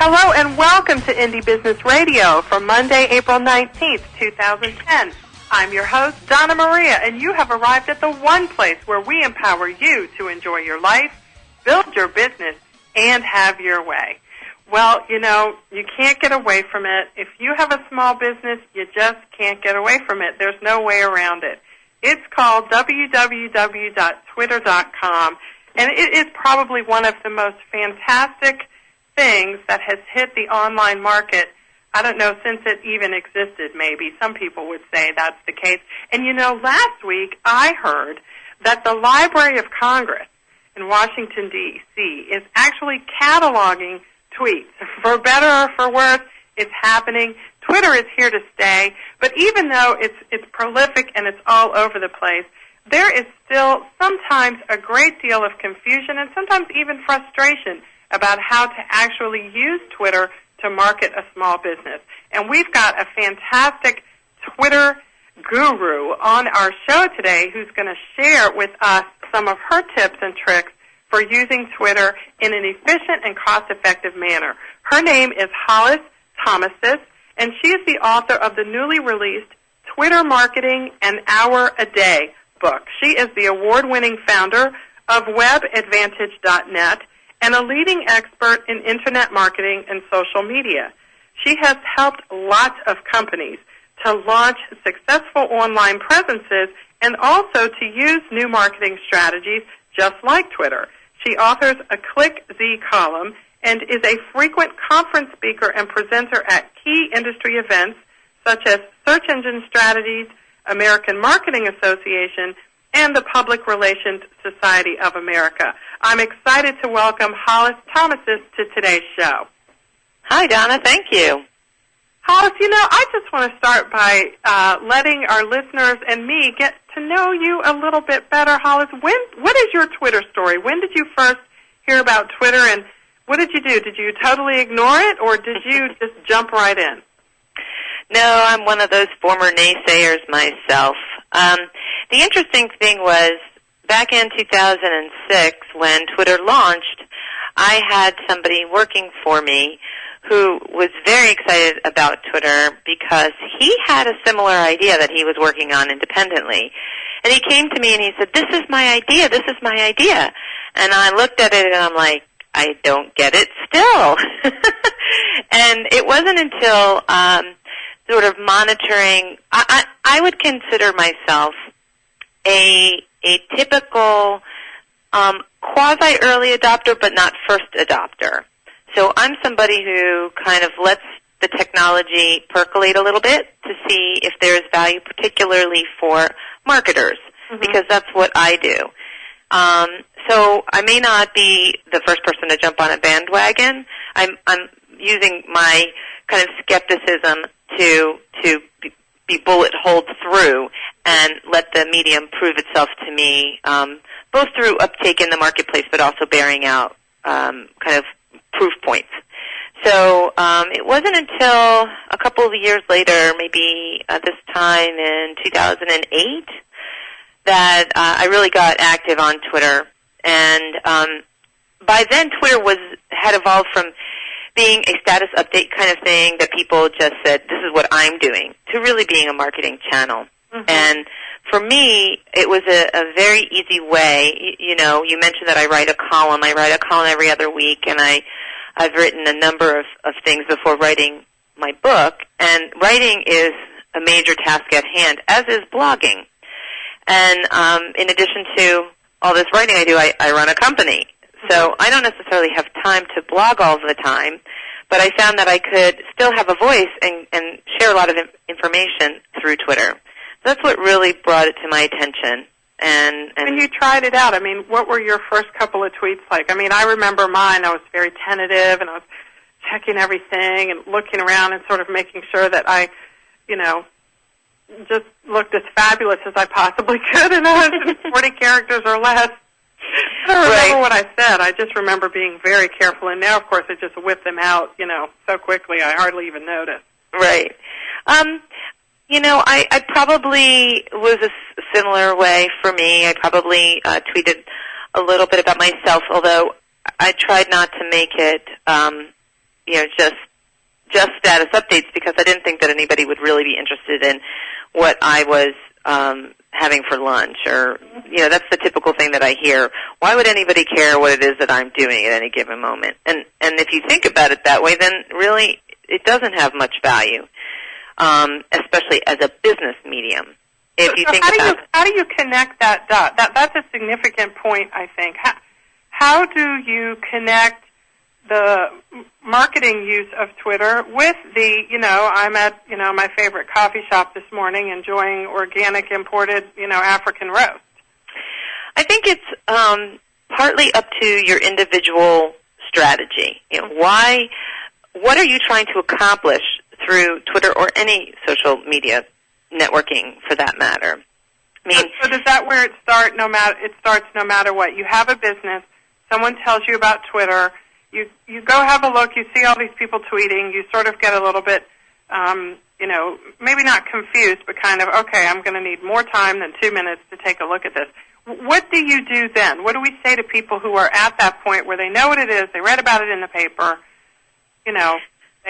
Hello and welcome to Indie Business Radio for Monday, April 19th, 2010. I'm your host, Donna Maria, and you have arrived at the one place where we empower you to enjoy your life, build your business, and have your way. Well, you know, you can't get away from it. If you have a small business, you just can't get away from it. There's no way around it. It's called www.twitter.com, and it is probably one of the most fantastic things that has hit the online market, I don't know, since it even existed, maybe. Some people would say that's the case. And, you know, last week I heard that the Library of Congress in Washington, D.C. is actually cataloging tweets. For better or for worse, it's happening. Twitter is here to stay. But even though it's prolific and it's all over the place, there is still sometimes a great deal of confusion and sometimes even frustration about how to actually use Twitter to market a small business. And we've got a fantastic Twitter guru on our show today who's going to share with us some of her tips and tricks for using Twitter in an efficient and cost-effective manner. Her name is Hollis, and she is the author of the newly released Twitter Marketing an Hour a Day book. She is the award-winning founder of WebAdvantage.net and a leading expert in Internet marketing and social media. She has helped lots of companies to launch successful online presences and also to use new marketing strategies just like Twitter. She authors a Click Z column and is a frequent conference speaker and presenter at key industry events such as Search Engine Strategies, American Marketing Association, and the Public Relations Society of America. I'm excited to welcome Hollis to today's show. Hi, Donna. Thank you. Hollis, you know, I just want to start by letting our listeners and me get to know you a little bit better. Hollis, what is your Twitter story? When did you first hear about Twitter, and what did you do? Did you totally ignore it, or did you just jump right in? No, I'm one of those former naysayers myself. The interesting thing was, back in 2006, when Twitter launched, I had somebody working for me who was very excited about Twitter because he had a similar idea that he was working on independently. And he came to me and he said, this is my idea. And I looked at it and I'm like, I don't get it still. And it wasn't until sort of monitoring, I would consider myself a typical quasi-early adopter, but not first adopter. So I'm somebody who kind of lets the technology percolate a little bit to see if there is value, particularly for marketers, because that's what I do. So I may not be the first person to jump on a bandwagon. I'm using my kind of skepticism to be bullet holed through and let the medium prove itself to me, both through uptake in the marketplace, but also bearing out kind of proof points. So it wasn't until a couple of years later, maybe this time in 2008, that I really got active on Twitter. And by then, Twitter had evolved from being a status update kind of thing that people just said, this is what I'm doing, to really being a marketing channel. And for me, it was a very easy way. You know, you mentioned that I write a column. I write a column every other week, and I've written a number of things before writing my book. And writing is a major task at hand, as is blogging. And in addition to all this writing I do, I run a company. So I don't necessarily have time to blog all the time, but I found that I could still have a voice and share a lot of information through Twitter. So that's what really brought it to my attention. And you tried it out, I mean, what were your first couple of tweets like? I mean, I remember mine. I was very tentative, and I was checking everything and looking around and sort of making sure that I, you know, just looked as fabulous as I possibly could in 140 characters or less. I don't remember what I said. I just remember being very careful. And now, of course, I just whip them out, you know, so quickly I hardly even notice. Right. You know, I probably was a similar way for me. I probably tweeted a little bit about myself, although I tried not to make it just status updates because I didn't think that anybody would really be interested in what I was having for lunch, or that's the typical thing that I hear. Why would anybody care what it is that I'm doing at any given moment? And if you think about it that way, then really it doesn't have much value, especially as a business medium. If you think how do you connect that dot? That's a significant point, I think. How do you connect the marketing use of Twitter with the, I'm at, my favorite coffee shop this morning enjoying organic imported, African roast? I think it's partly up to your individual strategy. What are you trying to accomplish through Twitter or any social media networking for that matter? So does that where it starts no matter what? You have a business, someone tells you about Twitter, you go have a look, you see all these people tweeting, you sort of get a little bit, maybe not confused, but kind of, okay, I'm going to need more time than 2 minutes to take a look at this. What do you do then? What do we say to people who are at that point where they know what it is, they read about it in the paper, they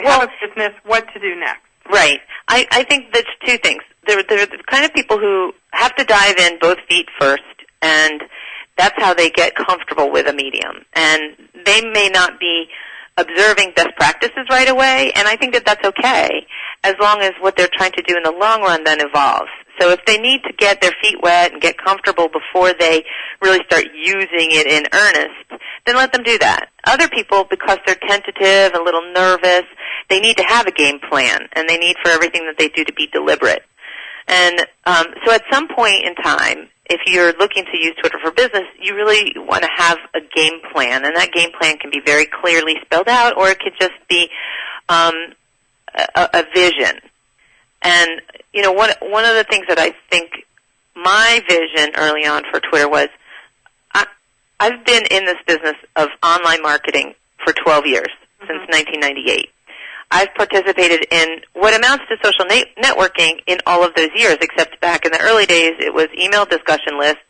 have a business, what to do next? Right. I think that's two things. They're the kind of people who have to dive in both feet first, and that's how they get comfortable with a medium. And they may not be observing best practices right away, and I think that that's okay, as long as what they're trying to do in the long run then evolves. So if they need to get their feet wet and get comfortable before they really start using it in earnest, then let them do that. Other people, because they're tentative, a little nervous, they need to have a game plan, and they need for everything that they do to be deliberate. And so at some point in time, if you're looking to use Twitter for business, you really want to have a game plan, and that game plan can be very clearly spelled out, or it could just be a vision. And, one of the things that I think my vision early on for Twitter was, I've been in this business of online marketing for 12 years, since 1998. I've participated in what amounts to social networking in all of those years, except back in the early days it was email discussion lists,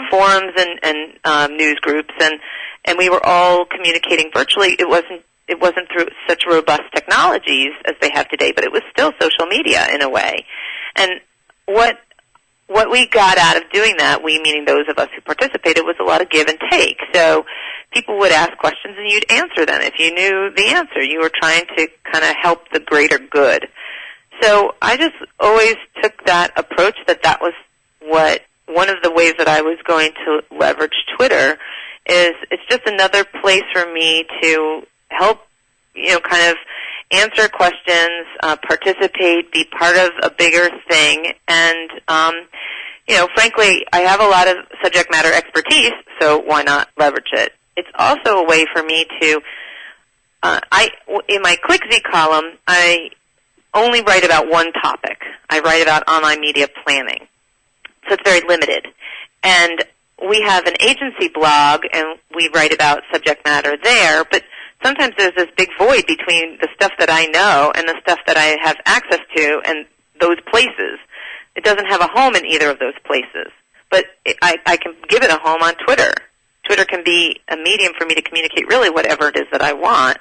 forums, and news groups, and we were all communicating virtually. It wasn't through such robust technologies as they have today, but it was still social media in a way. And what we got out of doing that, we meaning those of us who participated, was a lot of give and take. So people would ask questions and you'd answer them. If you knew the answer, you were trying to kind of help the greater good. So I just always took that approach that was one of the ways that I was going to leverage Twitter is it's just another place for me to help, kind of answer questions, participate, be part of a bigger thing, and, frankly, I have a lot of subject matter expertise, so why not leverage it? It's also a way for me to, in my ClickZ column, I only write about one topic. I write about online media planning, so it's very limited. And we have an agency blog, and we write about subject matter there, but sometimes there's this big void between the stuff that I know and the stuff that I have access to and those places. It doesn't have a home in either of those places, but I can give it a home on Twitter. Twitter can be a medium for me to communicate really whatever it is that I want,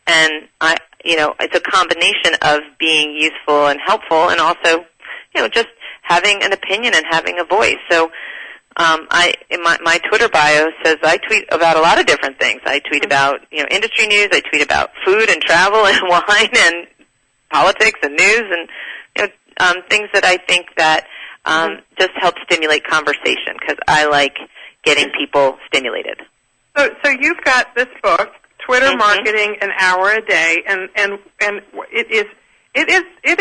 and it's a combination of being useful and helpful, and also, just having an opinion and having a voice. So, in my Twitter bio says I tweet about a lot of different things. I tweet about, industry news. I tweet about food and travel and wine and politics and news and, things that I think that just help stimulate conversation, because I like getting people stimulated. So you've got this book, Twitter Marketing An Hour a Day, and it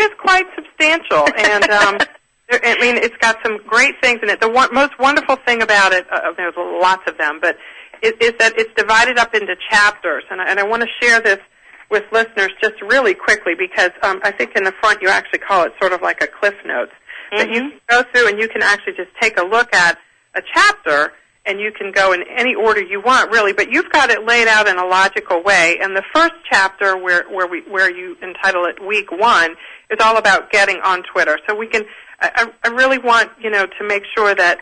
is quite substantial, and it's got some great things in it. The most wonderful thing about it, there's lots of them, but is that it's divided up into chapters, and I want to share this with listeners just really quickly, because I think in the front you actually call it sort of like a Cliff Notes, that you can go through and you can actually just take a look at a chapter, and you can go in any order you want, really, but you've got it laid out in a logical way. And the first chapter, where you entitle it Week 1, is all about getting on Twitter. So we can, I really want, to make sure that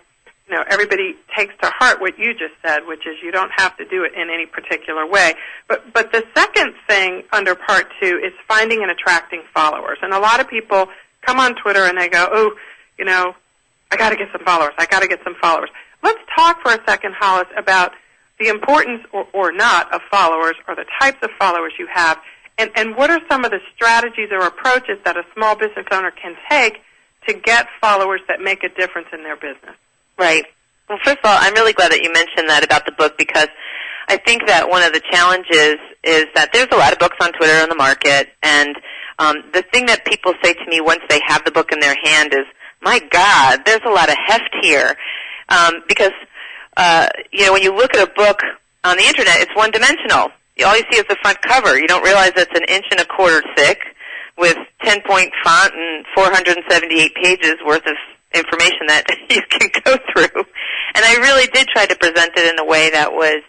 everybody takes to heart what you just said, which is you don't have to do it in any particular way. But the second thing under part 2 is finding and attracting followers. And a lot of people come on Twitter and they go, I got to get some followers. I got to get some followers. Let's talk for a second, Hollis, about the importance or not of followers or the types of followers you have, and what are some of the strategies or approaches that a small business owner can take to get followers that make a difference in their business? Right. Well, first of all, I'm really glad that you mentioned that about the book, because I think that one of the challenges is that there's a lot of books on Twitter on the market, and the thing that people say to me once they have the book in their hand is, my God, there's a lot of heft here. Because, when you look at a book on the Internet, it's one-dimensional. All you see is the front cover. You don't realize it's an 1.25 inches thick with 10-point font and 478 pages worth of information that you can go through. And I really did try to present it in a way that was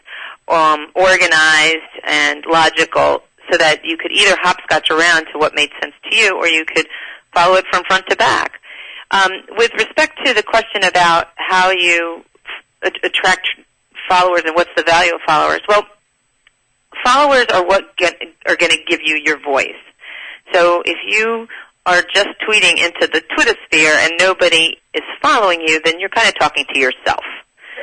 organized and logical so that you could either hopscotch around to what made sense to you, or you could follow it from front to back. With respect to the question about how you attract followers and what's the value of followers, well, followers are what are going to give you your voice. So if you are just tweeting into the Twitter sphere and nobody is following you, then you're kind of talking to yourself.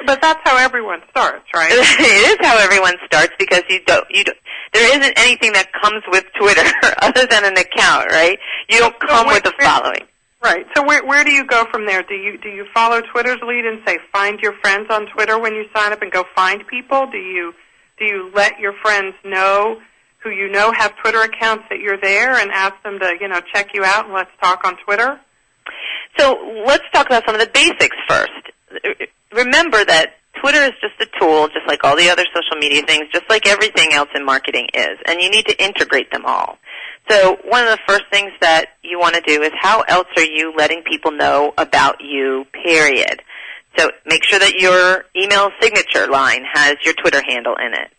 But that's how everyone starts, right? It is how everyone starts, because there isn't anything that comes with Twitter other than an account, right? You don't come with a following. Right. So where do you go from there? Do you follow Twitter's lead and say find your friends on Twitter when you sign up and go find people? Do you let your friends know who you know have Twitter accounts that you're there and ask them to check you out and let's talk on Twitter? So let's talk about some of the basics first. Remember that Twitter is just a tool, just like all the other social media things, just like everything else in marketing is, and you need to integrate them all. So one of the first things that you want to do is, how else are you letting people know about you, period? So make sure that your email signature line has your Twitter handle in it.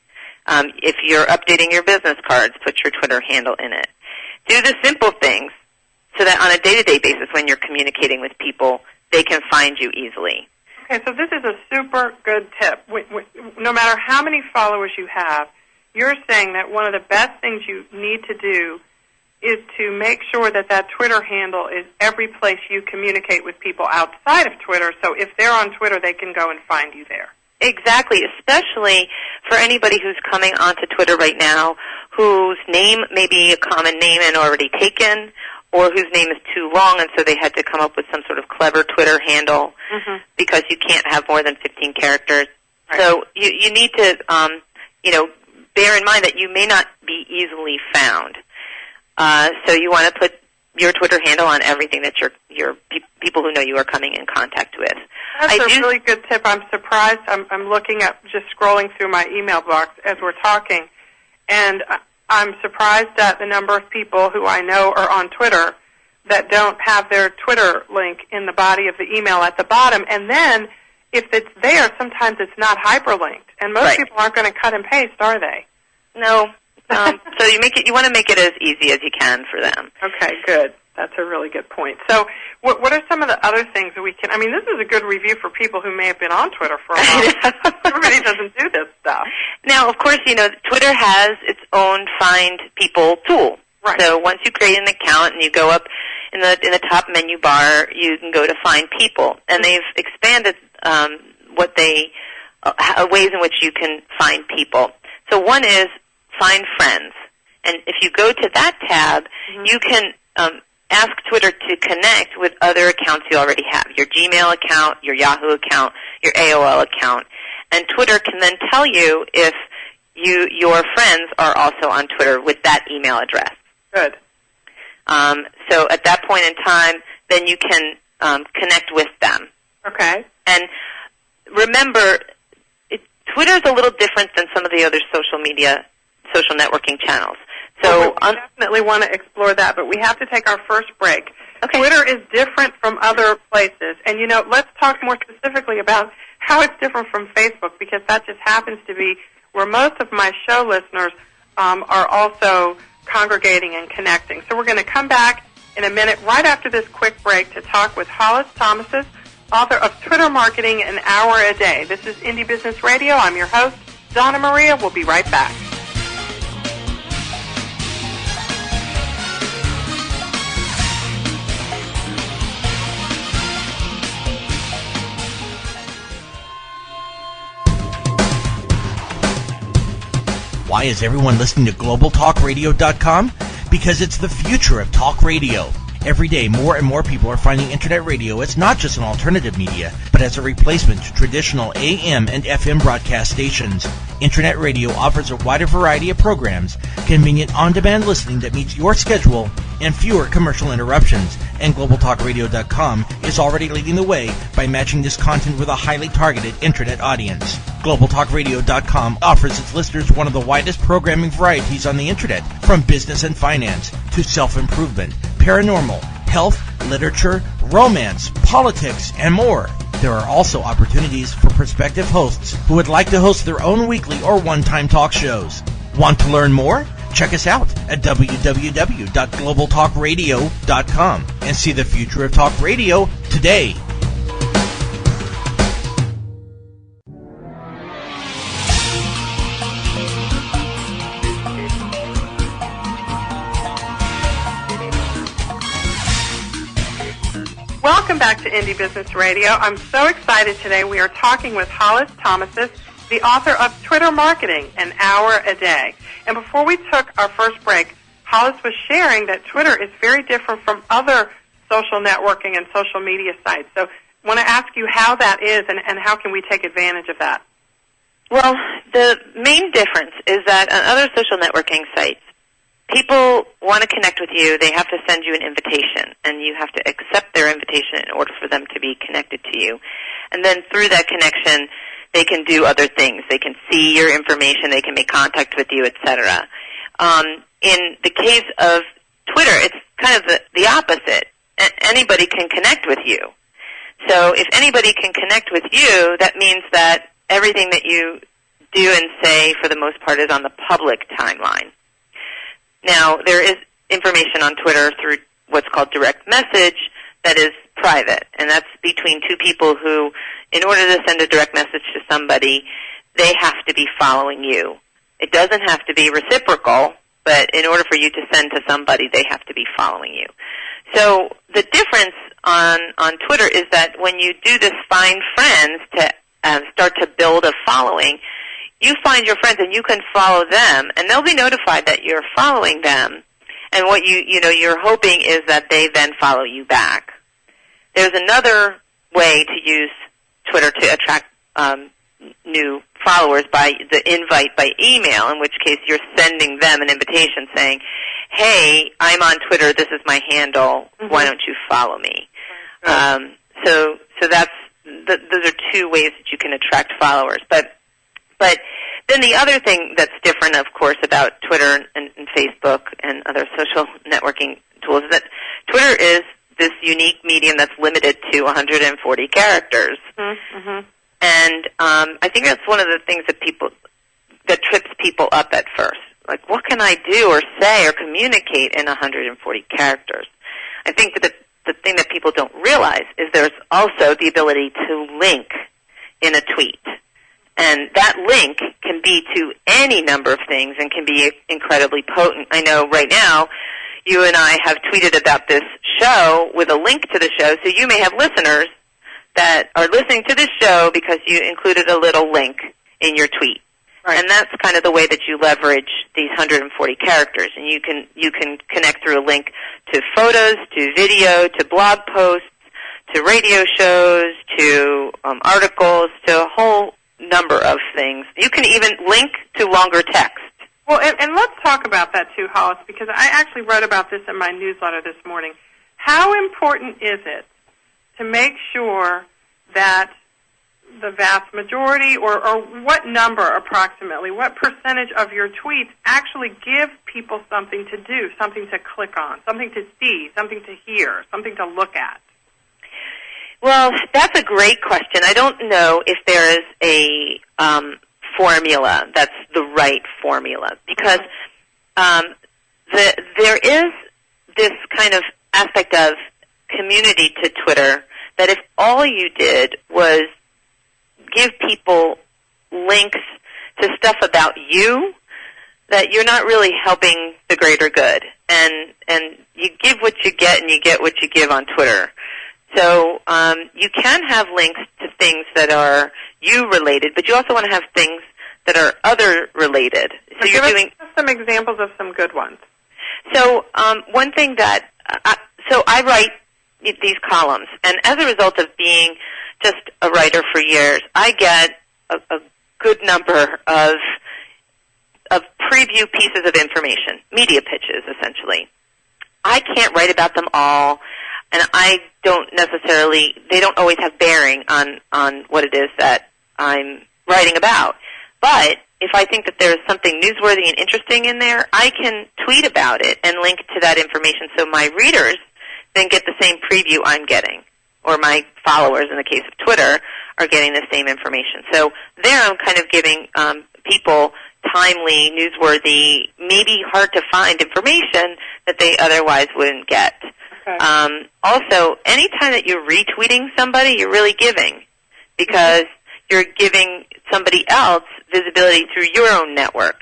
If you're updating your business cards, put your Twitter handle in it. Do the simple things so that on a day-to-day basis when you're communicating with people, they can find you easily. Okay, so this is a super good tip. No matter how many followers you have, you're saying that one of the best things you need to do is to make sure that Twitter handle is every place you communicate with people outside of Twitter, so if they're on Twitter, they can go and find you there. Exactly, especially for anybody who's coming onto Twitter right now whose name may be a common name and already taken, or whose name is too long, and so they had to come up with some sort of clever Twitter handle because you can't have more than 15 characters. Right. So you need to, bear in mind that you may not be easily found. So you want to put your Twitter handle on everything that your people who know you are coming in contact with. That's a really good tip. I'm surprised. I'm looking at, just scrolling through my email box as we're talking, and I'm surprised at the number of people who I know are on Twitter that don't have their Twitter link in the body of the email at the bottom. And then if it's there, sometimes it's not hyperlinked. And most people aren't going to cut and paste, are they? No. So you want to make it as easy as you can for them. Okay, good. That's a really good point. So what are some of the other things that we can, this is a good review for people who may have been on Twitter for a while. Everybody doesn't do this stuff. Now, of course, Twitter has its own Find People tool. Right. So once you create an account and you go up in the top menu bar, you can go to Find People. And they've expanded ways in which you can find people. So one is Find Friends. And if you go to that tab, you can ask Twitter to connect with other accounts you already have, your Gmail account, your Yahoo account, your AOL account. And Twitter can then tell you if your friends are also on Twitter with that email address. Good. So at that point in time, then you can connect with them. Okay. And remember, Twitter's a little different than some of the other social networking channels. So we definitely want to explore that, but we have to take our first break. Okay. Twitter is different from other places. And, let's talk more specifically about how it's different from Facebook, because that just happens to be where most of my show listeners are also congregating and connecting. So we're going to come back in a minute right after this quick break to talk with Hollis Thomas, author of Twitter Marketing, An Hour a Day. This is Indie Business Radio. I'm your host, Donna Maria. We'll be right back. Why is everyone listening to GlobalTalkRadio.com? Because it's the future of talk radio. Every day, more and more people are finding Internet radio as not just an alternative media, but as a replacement to traditional AM and FM broadcast stations. Internet radio offers a wider variety of programs, convenient on-demand listening that meets your schedule, and fewer commercial interruptions. And GlobalTalkRadio.com is already leading the way by matching this content with a highly targeted Internet audience. GlobalTalkRadio.com offers its listeners one of the widest programming varieties on the Internet, from business and finance to self-improvement, paranormal, health, literature, romance, politics, and more. There are also opportunities for prospective hosts who would like to host their own weekly or one-time talk shows. Want to learn more? Check us out at www.globaltalkradio.com and see the future of talk radio today. Welcome back to Indie Business Radio. I'm so excited today. We are talking with Hollis Thomasis, the author of Twitter Marketing, An Hour a Day. And before we took our first break, Hollis was sharing that Twitter is very different from other social networking and social media sites. So I want to ask you how that is and how can we take advantage of that? Well, the main difference is that on other social networking sites, people want to connect with you. They have to send you an invitation, and you have to accept their invitation in order for them to be connected to you. And then through that connection, they can do other things. They can see your information. They can make contact with you, etc. In the case of Twitter, it's kind of the opposite. Anybody can connect with you. So if anybody can connect with you, that means that everything that you do and say, for the most part, is on the public timeline. Now, there is information on Twitter through what's called direct message that is private, and that's between two people who, in order to send a direct message to somebody, they have to be following you. It doesn't have to be reciprocal, but in order for you to send to somebody, they have to be following you. So the difference on Twitter is that when you do this find friends to start to build a following, you find your friends and you can follow them, and they'll be notified that you're following them. And what you're hoping is that they then follow you back. There's another way to use Twitter to attract new followers by the invite by email, in which case you're sending them an invitation saying, hey, I'm on Twitter, this is my handle, why don't you follow me? So that's those are two ways that you can attract followers. But then the other thing that's different, of course, about Twitter and Facebook and other social networking tools is that Twitter is this unique medium that's limited to 140 characters. Mm-hmm. And I think that's one of the things that trips people up at first. Like, what can I do or say or communicate in 140 characters? I think that the thing that people don't realize is there's also the ability to link in a tweet. And that link can be to any number of things and can be incredibly potent. I know right now you and I have tweeted about this show with a link to the show, so you may have listeners that are listening to this show because you included a little link in your tweet. Right. And that's kind of the way that you leverage these 140 characters. And you can connect through a link to photos, to video, to blog posts, to radio shows, to articles, to a whole number of things. You can even link to longer text. Well, and let's talk about that too, Hollis, because I actually wrote about this in my newsletter this morning. How important is it to make sure that the vast majority, or what number approximately, what percentage of your tweets actually give people something to do, something to click on, something to see, something to hear, something to look at? Well, that's a great question. I don't know if there is a formula that's the right formula, because there is this kind of aspect of community to Twitter that if all you did was give people links to stuff about you, that you're not really helping the greater good. And you give what you get, and you get what you give on Twitter. So you can have links to things that are you-related, but you also want to have things that are other-related. So you're doing some examples of some good ones. So one thing that so I write these columns, and as a result of being just a writer for years, I get a good number of preview pieces of information, media pitches, essentially. I can't write about them all, and I don't necessarily, they don't always have bearing on what it is that I'm writing about. But if I think that there's something newsworthy and interesting in there, I can tweet about it and link to that information so my readers then get the same preview I'm getting, or my followers, in the case of Twitter, are getting the same information. So there I'm kind of giving people timely, newsworthy, maybe hard-to-find information that they otherwise wouldn't get. Okay. Also, anytime that you're retweeting somebody, you're really giving, because you're giving somebody else visibility through your own network.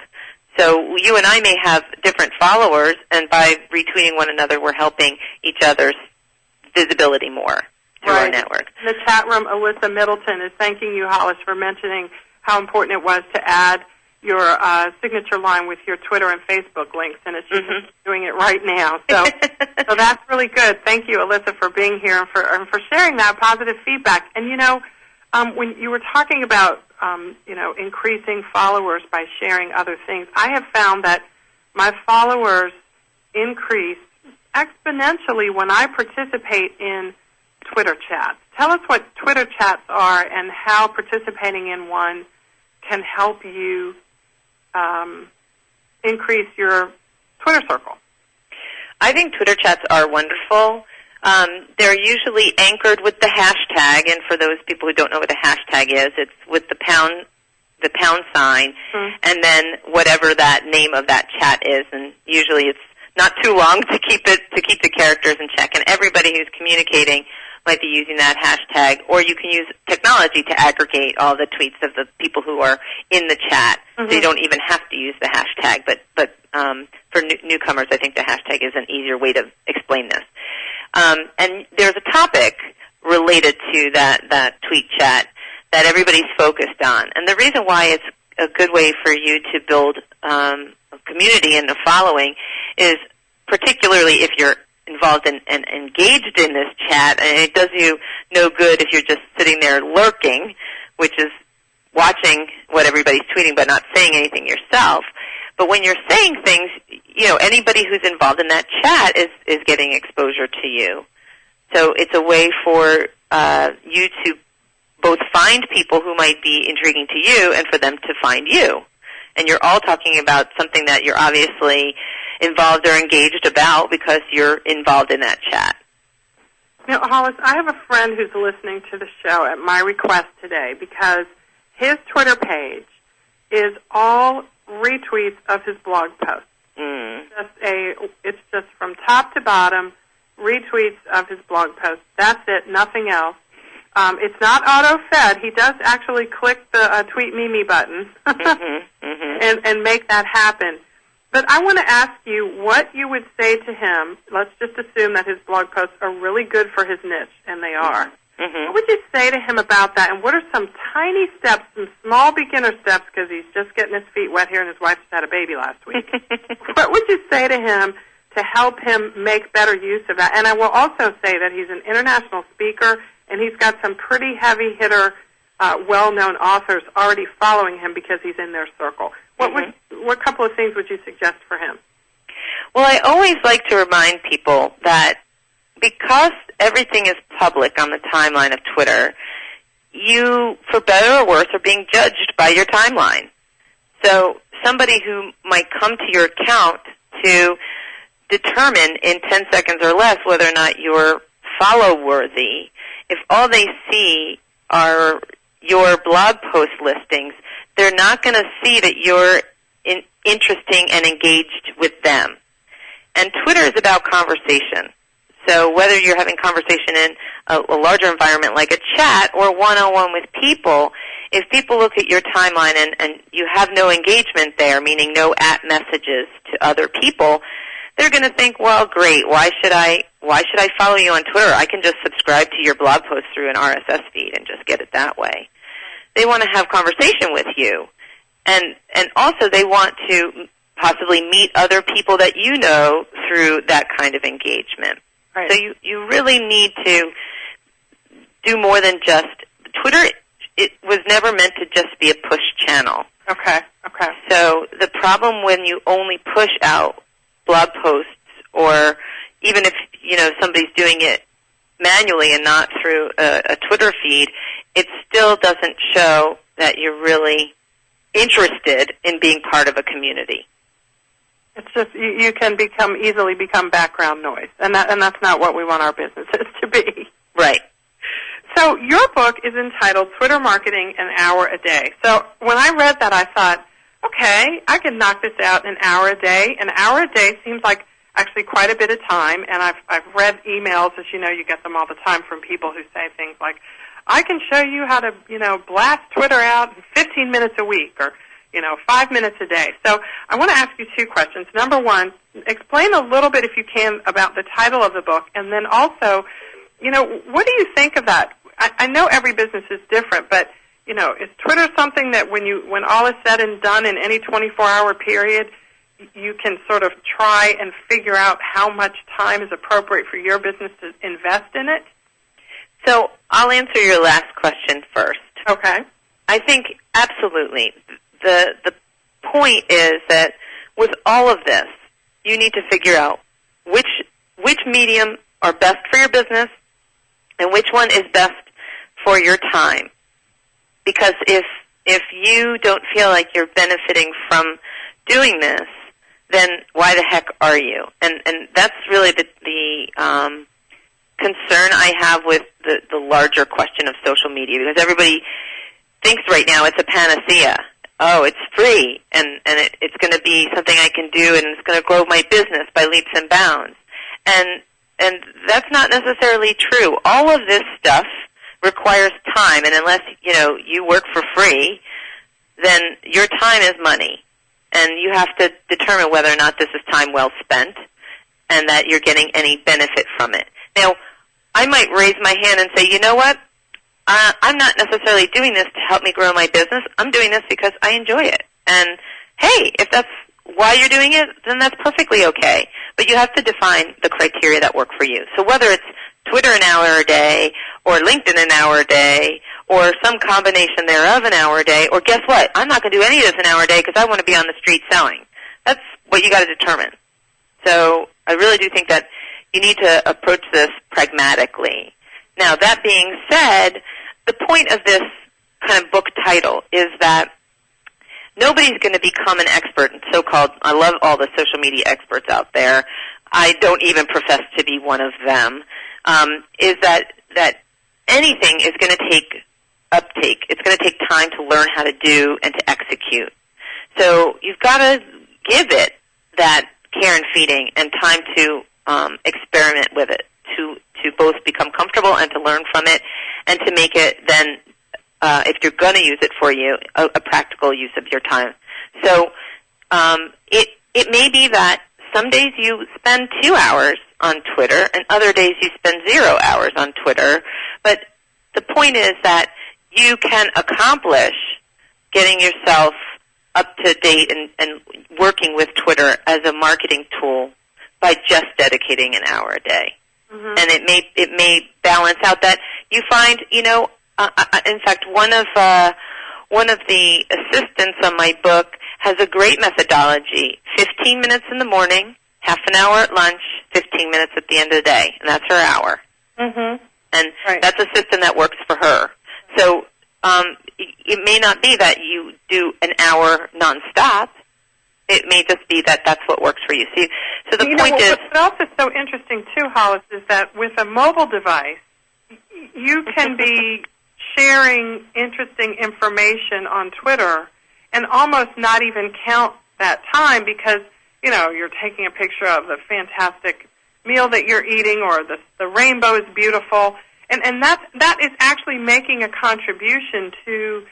So you and I may have different followers, and by retweeting one another, we're helping each other's visibility more through our network. In the chat room, Alyssa Middleton is thanking you, Hollis, for mentioning how important it was to add your signature line with your Twitter and Facebook links, and it's just doing it right now. So, so that's really good. Thank you, Alyssa, for being here and for sharing that positive feedback. And when you were talking about increasing followers by sharing other things, I have found that my followers increase exponentially when I participate in Twitter chats. Tell us what Twitter chats are and how participating in one can help you increase your Twitter circle. I think Twitter chats are wonderful. They're usually anchored with the hashtag, and for those people who don't know what the hashtag is, it's with the pound sign, and then whatever that name of that chat is, and usually it's not too long to keep the characters in check. And everybody who's communicating might be using that hashtag, or you can use technology to aggregate all the tweets of the people who are in the chat, so you don't even have to use the hashtag. But for newcomers, I think the hashtag is an easier way to explain this. And there's a topic related to that tweet chat that everybody's focused on. And the reason why it's a good way for you to build a community and a following is particularly if you're involved and engaged in this chat, and it does you no good if you're just sitting there lurking, which is watching what everybody's tweeting but not saying anything yourself. But when you're saying things, anybody who's involved in that chat is getting exposure to you. So it's a way for you to both find people who might be intriguing to you and for them to find you. And you're all talking about something that you're obviously involved or engaged about because you're involved in that chat. Hollis, I have a friend who's listening to the show at my request today because his Twitter page is all retweets of his blog posts. It's just from top to bottom retweets of his blog posts. That's it, nothing else. It's not auto-fed. He does actually click the tweet me button and make that happen. But I want to ask you what you would say to him. Let's just assume that his blog posts are really good for his niche, and they are. What would you say to him about that, and what are some tiny steps, some small beginner steps, because he's just getting his feet wet here and his wife just had a baby last week. What would you say to him to help him make better use of that? And I will also say that he's an international speaker, and he's got some pretty heavy-hitter, well-known authors already following him because he's in their circle. What couple of things would you suggest for him? Well, I always like to remind people that because everything is public on the timeline of Twitter, you, for better or worse, are being judged by your timeline. So somebody who might come to your account to determine in 10 seconds or less whether or not you're follow-worthy, if all they see are your blog post listings, they're not going to see that you're interesting and engaged with them. And Twitter is about conversation. So whether you're having conversation in a larger environment like a chat or one-on-one with people, if people look at your timeline and you have no engagement there, meaning no @messages to other people, they're going to think, well, great, why should I follow you on Twitter? I can just subscribe to your blog post through an RSS feed and just get it that way. They want to have conversation with you. And also they want to possibly meet other people that you know through that kind of engagement. Right. So you really need to do more than just Twitter. It was never meant to just be a push channel. Okay. So the problem when you only push out blog posts, or even if somebody's doing it manually and not through a Twitter feed, it still doesn't show that you're really interested in being part of a community. It's just you can easily become background noise, and that's not what we want our businesses to be. Right. So your book is entitled Twitter Marketing An Hour a Day. So when I read that, I thought, okay, I can knock this out in an hour a day. An hour a day seems like actually quite a bit of time, and I've read emails, as you know, you get them all the time from people who say things like, I can show you how to, blast Twitter out in 15 minutes a week or, 5 minutes a day. So I want to ask you two questions. Number one, explain a little bit, if you can, about the title of the book, and then also, what do you think of that? I know every business is different, but, is Twitter something that when all is said and done in any 24-hour period, you can sort of try and figure out how much time is appropriate for your business to invest in it? So I'll answer your last question first. Okay. I think absolutely. The point is that with all of this, you need to figure out which medium are best for your business and which one is best for your time. Because if you don't feel like you're benefiting from doing this, then why the heck are you? And that's really the concern I have with the larger question of social media, because everybody thinks right now it's a panacea. Oh, it's free, and it's going to be something I can do, and it's going to grow my business by leaps and bounds. And that's not necessarily true. All of this stuff requires time, and unless, you work for free, then your time is money. And you have to determine whether or not this is time well spent and that you're getting any benefit from it. Now, I might raise my hand and say, you know what? I'm not necessarily doing this to help me grow my business. I'm doing this because I enjoy it. And, hey, if that's why you're doing it, then that's perfectly okay. But you have to define the criteria that work for you. So whether it's Twitter an hour a day or LinkedIn an hour a day or some combination thereof an hour a day, or guess what? I'm not going to do any of this an hour a day because I want to be on the street selling. That's what you got to determine. So I really do think that you need to approach this pragmatically. Now, that being said, the point of this kind of book title is that nobody's going to become an expert in so-called, I love all the social media experts out there. I don't even profess to be one of them, is that anything is going to take uptake. It's going to take time to learn how to do and to execute. So you've got to give it that care and feeding and time to experiment with it, to both become comfortable and to learn from it, and to make it then, if you're going to use it for you, a practical use of your time. So it may be that some days you spend 2 hours on Twitter and other days you spend 0 hours on Twitter, but the point is that you can accomplish getting yourself up to date and working with Twitter as a marketing tool by just dedicating an hour a day. Mm-hmm. And it may balance out that you find, in fact, one of the assistants on my book has a great methodology: 15 minutes in the morning, half an hour at lunch, 15 minutes at the end of the day, and that's her hour. Mm-hmm. And right. That's a system that works for her. So it may not be that you do an hour nonstop. It may just be that that's what works for you. See, so the point is... What's also so interesting, too, Hollis, is that with a mobile device, you can be sharing interesting information on Twitter and almost not even count that time because, you're taking a picture of the fantastic meal that you're eating, or the rainbow is beautiful. And that is actually making a contribution to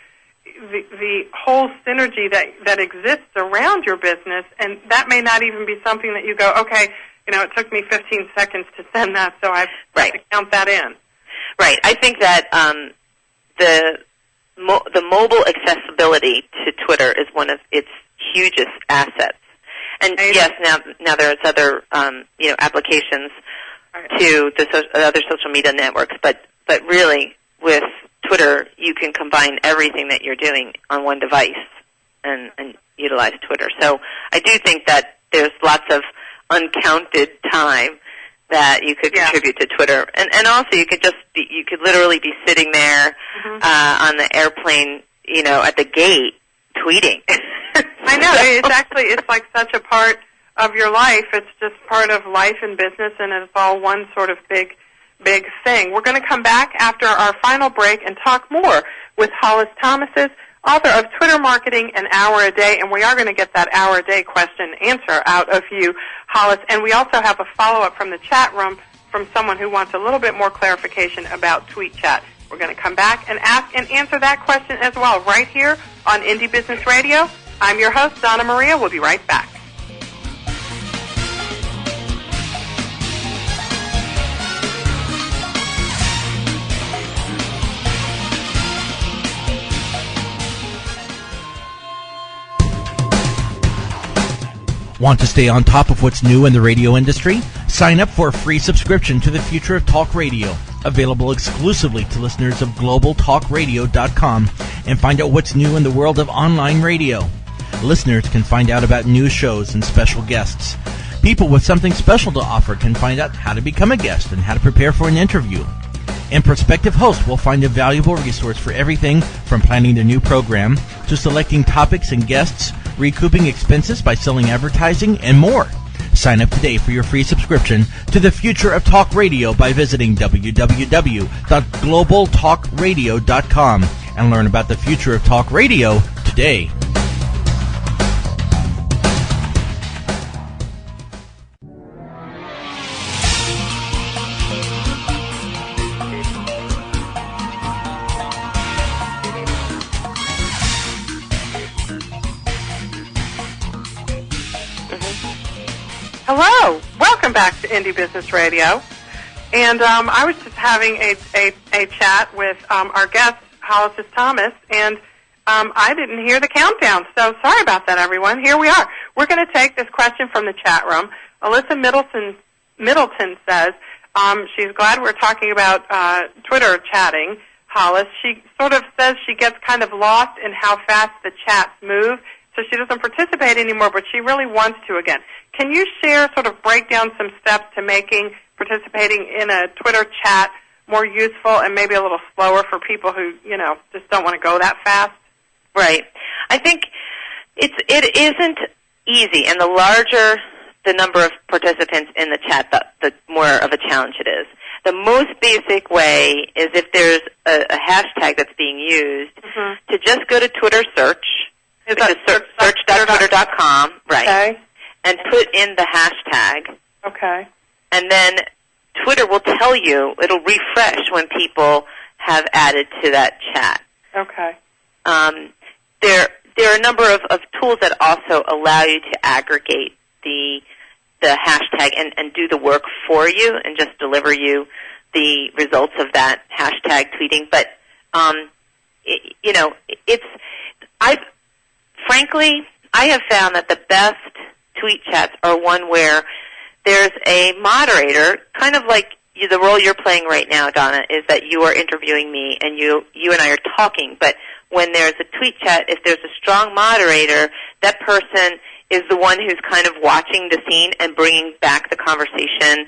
the whole synergy that exists around your business, and that may not even be something that you go, okay, it took me 15 seconds to send that, so I've got to count that in. Right. I think that the mobile accessibility to Twitter is one of its hugest assets. And yes, now there's other applications to the other social media networks, but really with Twitter you can combine everything that you're doing on one device and utilize Twitter. So I do think that there's lots of uncounted time that you could contribute to Twitter, and also you could literally be sitting there on the airplane, at the gate, tweeting. I know it's like such a part of your life. It's just part of life and business, and it's all one sort of big thing. We're going to come back after our final break and talk more with Hollis Thomases, author of Twitter Marketing An Hour a Day, and we are going to get that hour a day question answer out of you, Hollis. And we also have a follow-up from the chat room from someone who wants a little bit more clarification about tweet chat. We're going to come back and ask and answer that question as well right here on Indie Business Radio. I'm your host, Donna Maria. We'll be right back. Want to stay on top of what's new in the radio industry? Sign up for a free subscription to the Future of Talk Radio, available exclusively to listeners of globaltalkradio.com, and find out what's new in the world of online radio. Listeners can find out about new shows and special guests. People with something special to offer can find out how to become a guest and how to prepare for an interview. And prospective hosts will find a valuable resource for everything from planning their new program to selecting topics and guests, recouping expenses by selling advertising, and more. Sign up today for your free subscription to the Future of Talk Radio by visiting www.globaltalkradio.com and learn about the future of talk radio today. Hello. Welcome back to Indie Business Radio. And I was just having a chat with our guest, Hollis Thomas, and I didn't hear the countdown. So sorry about that, everyone. Here we are. We're going to take this question from the chat room. Alyssa Middleton says she's glad we're talking about Twitter chatting, Hollis. She sort of says she gets kind of lost in how fast the chats move, so she doesn't participate anymore, but she really wants to again. Can you break down some steps to making participating in a Twitter chat more useful and maybe a little slower for people who, just don't want to go that fast? Right. I think it isn't easy, and the larger the number of participants in the chat, the more of a challenge it is. The most basic way is if there's a hashtag that's being used, to just go to Twitter search, search.twitter.com, right, okay, and put in the hashtag. Okay. And then Twitter will tell you, it'll refresh when people have added to that chat. Okay. There are a number of tools that also allow you to aggregate the hashtag and do the work for you and just deliver you the results of that hashtag tweeting. But I have found that the best tweet chats are one where there's a moderator, kind of like the role you're playing right now, Donna, is that you are interviewing me and you and I are talking. But when there's a tweet chat, if there's a strong moderator, that person is the one who's kind of watching the scene and bringing back the conversation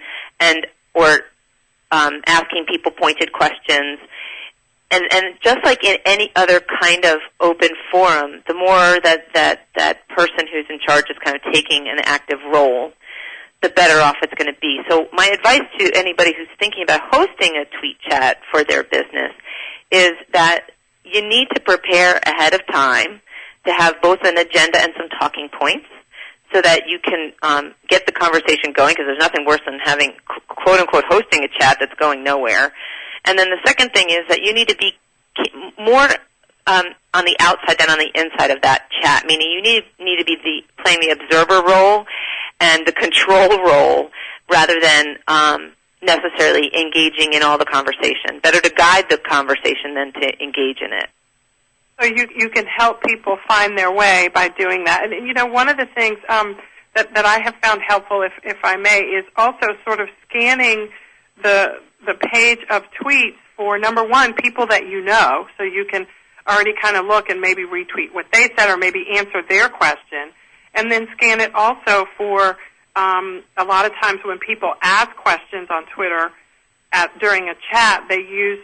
or asking people pointed questions. And just like in any other kind of open forum, the more that person who's in charge is kind of taking an active role, the better off it's going to be. So my advice to anybody who's thinking about hosting a tweet chat for their business is that you need to prepare ahead of time to have both an agenda and some talking points so that you can get the conversation going, because there's nothing worse than having, quote-unquote, hosting a chat that's going nowhere. And then the second thing is that you need to be more on the outside than on the inside of that chat, meaning you need to be playing the observer role and the control role rather than necessarily engaging in all the conversation. Better to guide the conversation than to engage in it. So you can help people find their way by doing that. And, you know, one of the things that I have found helpful, if I may, is also sort of scanning the page of tweets for, number one, people that you know, so you can already kind of look and maybe retweet what they said or maybe answer their question, and then scan it also for a lot of times when people ask questions on Twitter during a chat, they use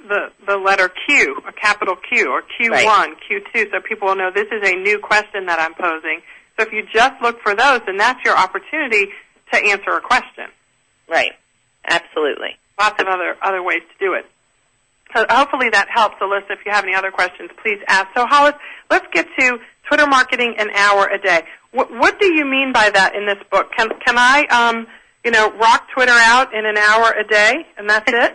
the letter Q, a capital Q, or Q1, right. Q2, so people will know this is a new question that I'm posing. So if you just look for those, then that's your opportunity to answer a question. Right. Absolutely. Lots of other ways to do it. So hopefully that helps. Alyssa, if you have any other questions, please ask. So Hollis, let's get to Twitter marketing an hour a day. What do you mean by that in this book? Can I, rock Twitter out in an hour a day, and that's it?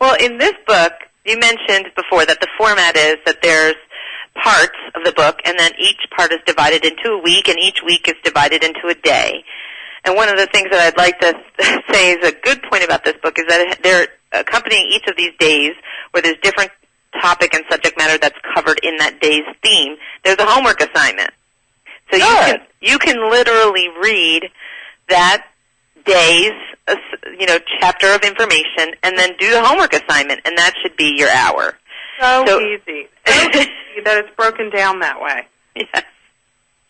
Well, in this book, you mentioned before that the format is that there's parts of the book, and then each part is divided into a week, and each week is divided into a day. And one of the things that I'd like to say is a good point about this book is that they're accompanying each of these days where there's different topic and subject matter that's covered in that day's theme. There's a homework assignment. So you can literally read that day's chapter of information and then do the homework assignment, and that should be your hour. So easy. So easy that it's broken down that way. Yes.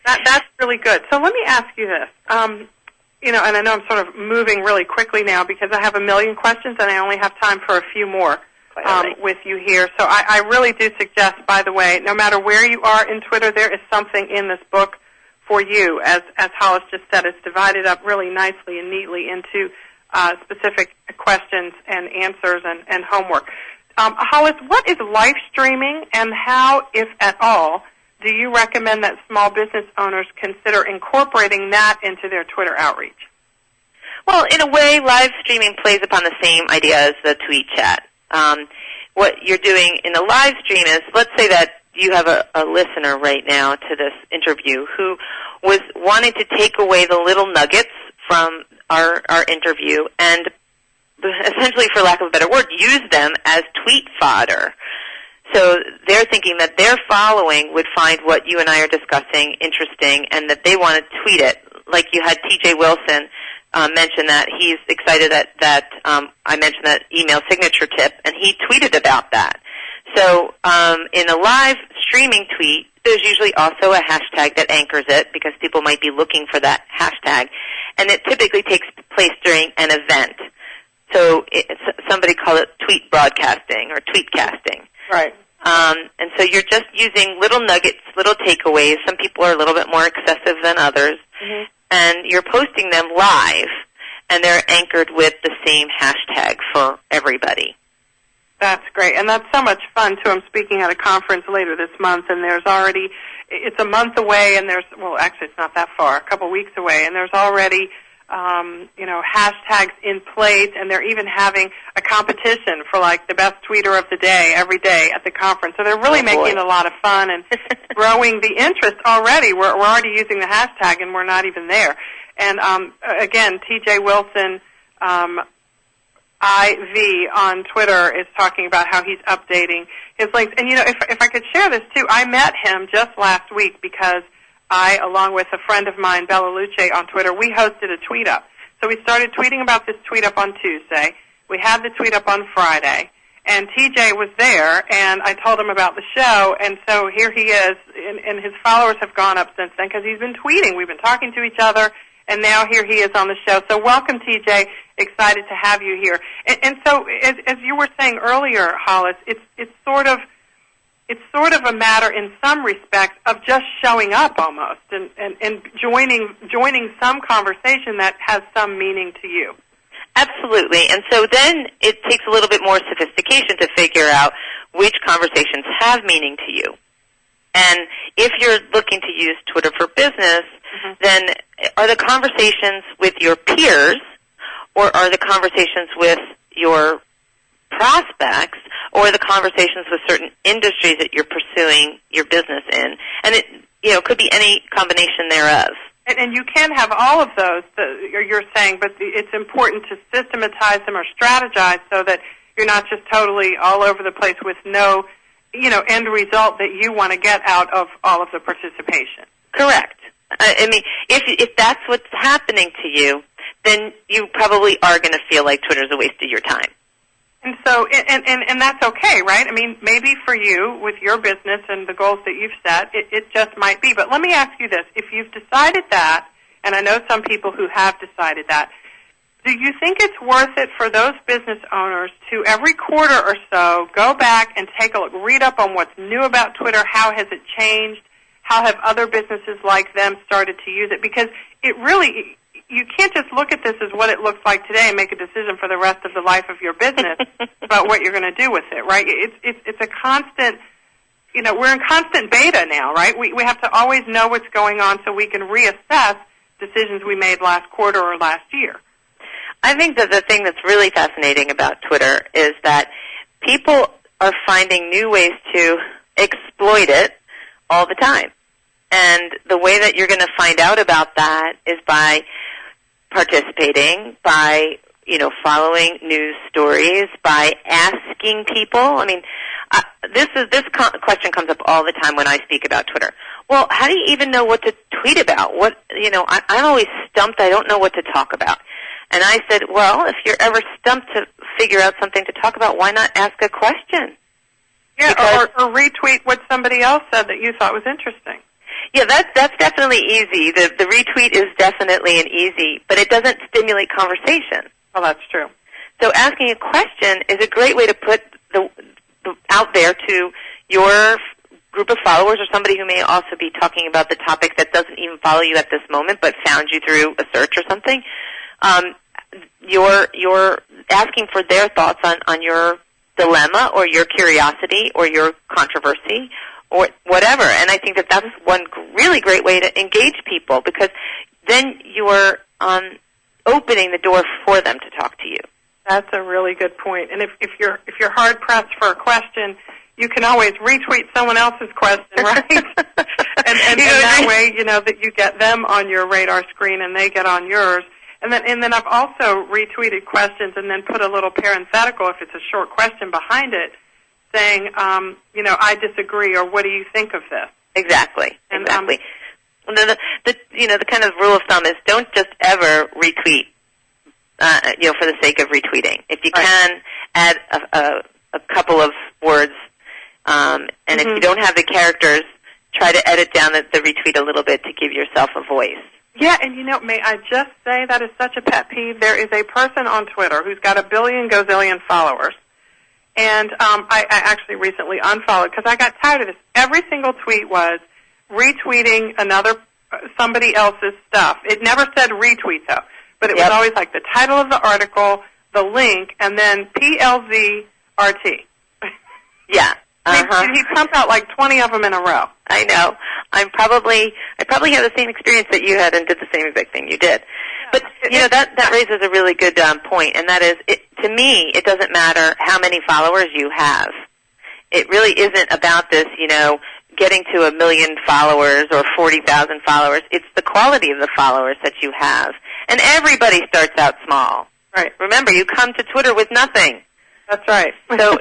That's really good. So let me ask you this. And I know I'm sort of moving really quickly now because I have a million questions and I only have time for a few more with you here. So I really do suggest, by the way, no matter where you are in Twitter, there is something in this book for you. As Hollis just said, it's divided up really nicely and neatly into specific questions and answers and homework. Hollis, what is live streaming, and how, if at all, do you recommend that small business owners consider incorporating that into their Twitter outreach? Well, in a way, live streaming plays upon the same idea as the tweet chat. What you're doing in the live stream is, let's say that you have a listener right now to this interview who was wanting to take away the little nuggets from our interview and essentially, for lack of a better word, use them as tweet fodder. So they're thinking that their following would find what you and I are discussing interesting and that they want to tweet it. Like you had T.J. Wilson mention that he's excited that I mentioned that email signature tip, and he tweeted about that. So in a live streaming tweet, there's usually also a hashtag that anchors it because people might be looking for that hashtag, and it typically takes place during an event. So somebody call it tweet broadcasting or tweet casting. Right. And so you're just using little nuggets, little takeaways. Some people are a little bit more excessive than others. Mm-hmm. And you're posting them live, and they're anchored with the same hashtag for everybody. That's great. And that's so much fun, too. I'm speaking at a conference later this month, and it's a month away, and actually it's not that far, a couple weeks away, and there's already hashtags in place, and they're even having a competition for like the best tweeter of the day every day at the conference. So they're really making it a lot of fun and growing the interest already. We're already using the hashtag, and we're not even there. And again, T.J. Wilson IV on Twitter is talking about how he's updating his links. And if I could share this too, I met him just last week because I, along with a friend of mine, Bella Luce, on Twitter, we hosted a tweet up. So we started tweeting about this tweet up on Tuesday. We had the tweet up on Friday, and TJ was there, and I told him about the show, and so here he is, and his followers have gone up since then because he's been tweeting. We've been talking to each other, and now here he is on the show. So welcome, TJ. Excited to have you here. And so, as you were saying earlier, Hollis, it's sort of a matter in some respects of just showing up almost and joining some conversation that has some meaning to you. Absolutely. And so then it takes a little bit more sophistication to figure out which conversations have meaning to you. And if you're looking to use Twitter for business, then are the conversations with your peers, or are the conversations with your prospects, or the conversations with certain industries that you're pursuing your business in? And it, could be any combination thereof. And you can have all of those, you're saying, but it's important to systematize them or strategize so that you're not just totally all over the place with no, end result that you want to get out of all of the participation. Correct. I mean, if that's what's happening to you, then you probably are going to feel like Twitter's a waste of your time. And so, and that's okay, right? I mean, maybe for you, with your business and the goals that you've set, it just might be. But let me ask you this. If you've decided that, and I know some people who have decided that, do you think it's worth it for those business owners to every quarter or so go back and take a look, read up on what's new about Twitter, how has it changed, how have other businesses like them started to use it? Because it really, you can't just look at this as what it looks like today and make a decision for the rest of the life of your business about what you're going to do with it, right? It's a constant, we're in constant beta now, right? We have to always know what's going on so we can reassess decisions we made last quarter or last year. I think that the thing that's really fascinating about Twitter is that people are finding new ways to exploit it all the time. And the way that you're going to find out about that is by participating, by, following news stories, by asking people. I mean, this question comes up all the time when I speak about Twitter. Well, how do you even know what to tweet about? I'm always stumped. I don't know what to talk about. And I said, well, if you're ever stumped to figure out something to talk about, why not ask a question? Yeah, or retweet what somebody else said that you thought was interesting. Yeah, that's definitely easy. The retweet is definitely an easy, but it doesn't stimulate conversation. Well, that's true. So asking a question is a great way to put the out there to your group of followers or somebody who may also be talking about the topic that doesn't even follow you at this moment but found you through a search or something. You're asking for their thoughts on your dilemma or your curiosity or your controversy or whatever. And I think that that's one really great way to engage people, because then you're opening the door for them to talk to you. That's a really good point. And if you're hard pressed for a question, you can always retweet someone else's question, right? and that way, that you get them on your radar screen and they get on yours. And then I've also retweeted questions and then put a little parenthetical, if it's a short question, behind it, saying, I disagree, or what do you think of this? Exactly. The kind of rule of thumb is don't just ever retweet, for the sake of retweeting. If you can, add a couple of words, and if you don't have the characters, try to edit down the retweet a little bit to give yourself a voice. Yeah, and may I just say that is such a pet peeve. There is a person on Twitter who's got 1 billion gazillion followers, and I actually recently unfollowed because I got tired of this. Every single tweet was retweeting somebody else's stuff. It never said retweet, though, but it was always like the title of the article, the link, and then PLZRT. Yeah. He pumped out like 20 of them in a row. I know. I probably had the same experience that you had and did the same exact thing you did. But that raises a really good point, and that is, to me, it doesn't matter how many followers you have. It really isn't about this, getting to 1 million followers or 40,000 followers. It's the quality of the followers that you have, and everybody starts out small. Right. Remember, you come to Twitter with nothing. That's right. So,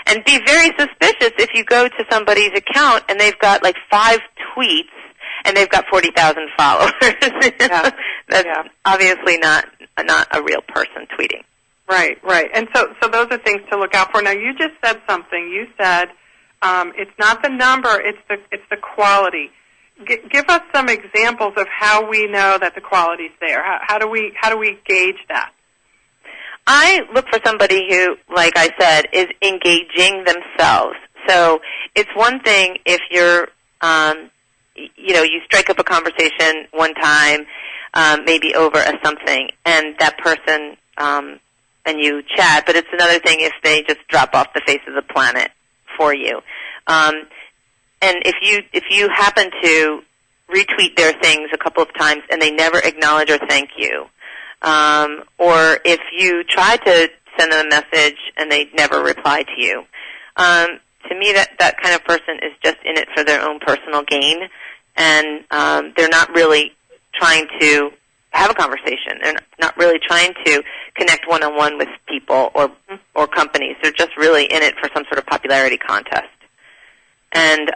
and be very suspicious if you go to somebody's account and they've got like 5 tweets and they've got 40,000 followers. That's obviously not a real person tweeting. Right. And so those are things to look out for. Now, you just said something. You said it's not the number; it's the quality. Give us some examples of how we know that the quality's there. How do we gauge that? I look for somebody who, like I said, is engaging themselves. So it's one thing if you're, you strike up a conversation one time, maybe over something, and that person, and you chat, but it's another thing if they just drop off the face of the planet for you. And And if you happen to retweet their things a couple of times and they never acknowledge or thank you, or if you try to send them a message and they never reply to you, to me that kind of person is just in it for their own personal gain, and they're not really trying to have a conversation. They're not really trying to connect one-on-one with people or companies. They're just really in it for some sort of popularity contest. And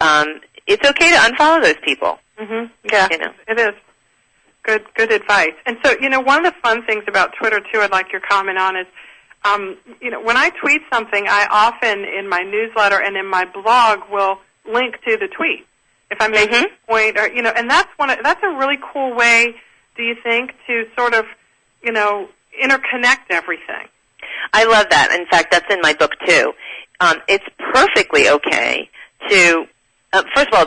it's okay to unfollow those people. Mm-hmm. Yeah, it is. Good advice. And so, one of the fun things about Twitter, too, I'd like your comment on is, when I tweet something, I often, in my newsletter and in my blog, will link to the tweet. If I'm making a point, or, and that's a really cool way, do you think, to sort of, interconnect everything? I love that. In fact, that's in my book, too. It's perfectly okay to, first of all,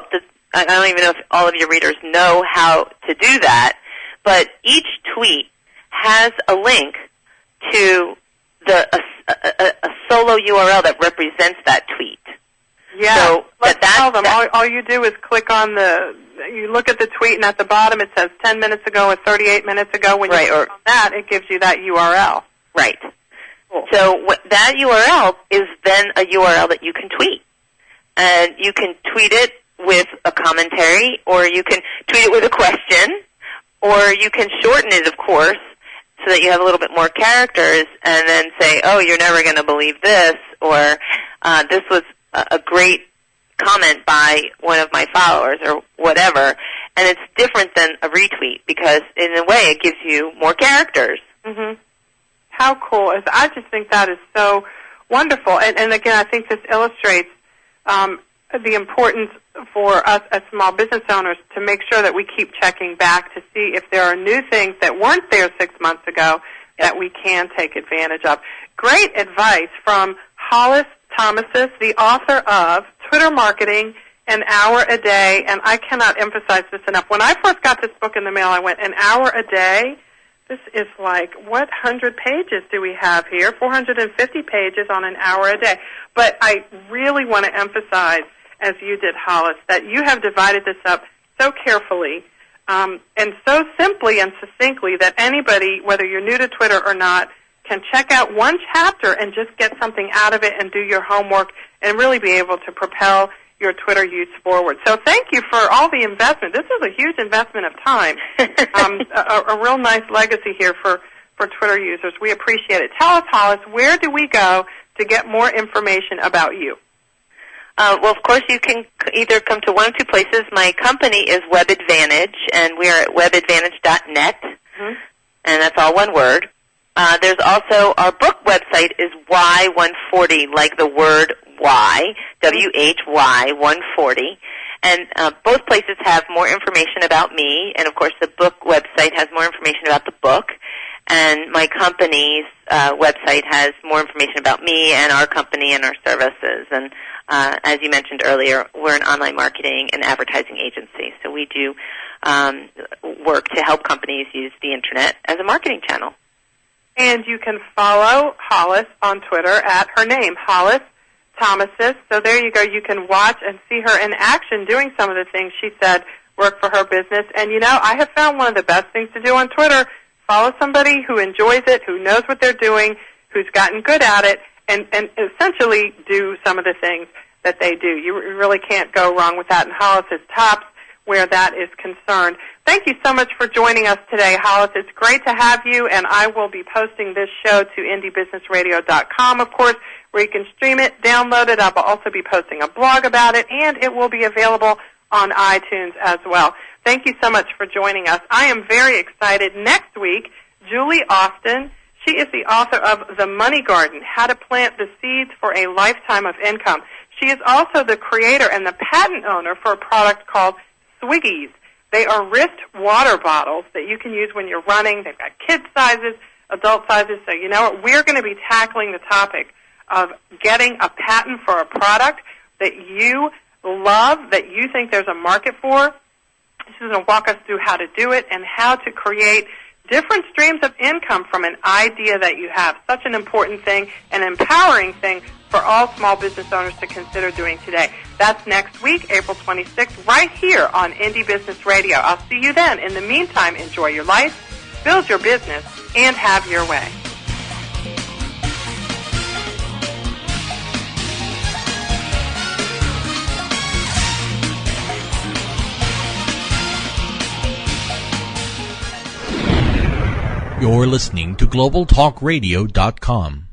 I don't even know if all of your readers know how to do that, but each tweet has a link to a solo URL that represents that tweet. Yeah, so let's tell them. All you do is click on you look at the tweet, and at the bottom it says 10 minutes ago or 38 minutes ago. When you click on that, it gives you that URL. Right. Cool. So that URL is then a URL that you can tweet. And you can tweet it with a commentary, or you can tweet it with a question, or you can shorten it, of course, so that you have a little bit more characters, and then say, oh, you're never going to believe this, or this was a great comment by one of my followers, or whatever. And it's different than a retweet, because in a way it gives you more characters. Mm-hmm. How cool. I just think that is so wonderful. And again, I think this illustrates the importance for us as small business owners to make sure that we keep checking back to see if there are new things that weren't there 6 months ago that we can take advantage of. Great advice from Hollis Thomasis, the author of Twitter Marketing, An Hour a Day, and I cannot emphasize this enough. When I first got this book in the mail, I went, an hour a day? This is like, what 100 pages do we have here? 450 pages on an hour a day. But I really want to emphasize, as you did, Hollis, that you have divided this up so carefully and so simply and succinctly that anybody, whether you're new to Twitter or not, can check out one chapter and just get something out of it and do your homework and really be able to propel your Twitter use forward. So thank you for all the investment. This is a huge investment of time, a real nice legacy here for Twitter users. We appreciate it. Tell us, Hollis, where do we go to get more information about you? Well, of course, you can either come to one of two places. My company is Web Advantage, and we are at webadvantage.net, and that's all one word. There's also our book website is Y140, like the word Y, WHY 140. And both places have more information about me, and of course the book website has more information about the book, and my company's website has more information about me and our company and our services. And as you mentioned earlier, we're an online marketing and advertising agency, so we do work to help companies use the Internet as a marketing channel. And you can follow Hollis on Twitter at her name, Hollis Thomasis. So there you go. You can watch and see her in action doing some of the things she said work for her business. And, I have found one of the best things to do on Twitter, follow somebody who enjoys it, who knows what they're doing, who's gotten good at it, and essentially do some of the things that they do. You really can't go wrong with that. And Hollis is tops where that is concerned. Thank you so much for joining us today, Hollis. It's great to have you, and I will be posting this show to indiebusinessradio.com, of course, where you can stream it, download it. I'll also be posting a blog about it, and it will be available on iTunes as well. Thank you so much for joining us. I am very excited. Next week, Julie Austin, she is the author of The Money Garden, How to Plant the Seeds for a Lifetime of Income. She is also the creator and the patent owner for a product called Swiggies. They are wrist water bottles that you can use when you're running. They've got kid sizes, adult sizes. So you know what? We're going to be tackling the topic of getting a patent for a product that you love, that you think there's a market for. This is going to walk us through how to do it and how to create different streams of income from an idea that you have. Such an important thing, an empowering thing for all small business owners to consider doing today. That's next week, April 26th, right here on Indie Business Radio. I'll see you then. In the meantime, enjoy your life, build your business, and have your way. You're listening to GlobalTalkRadio.com.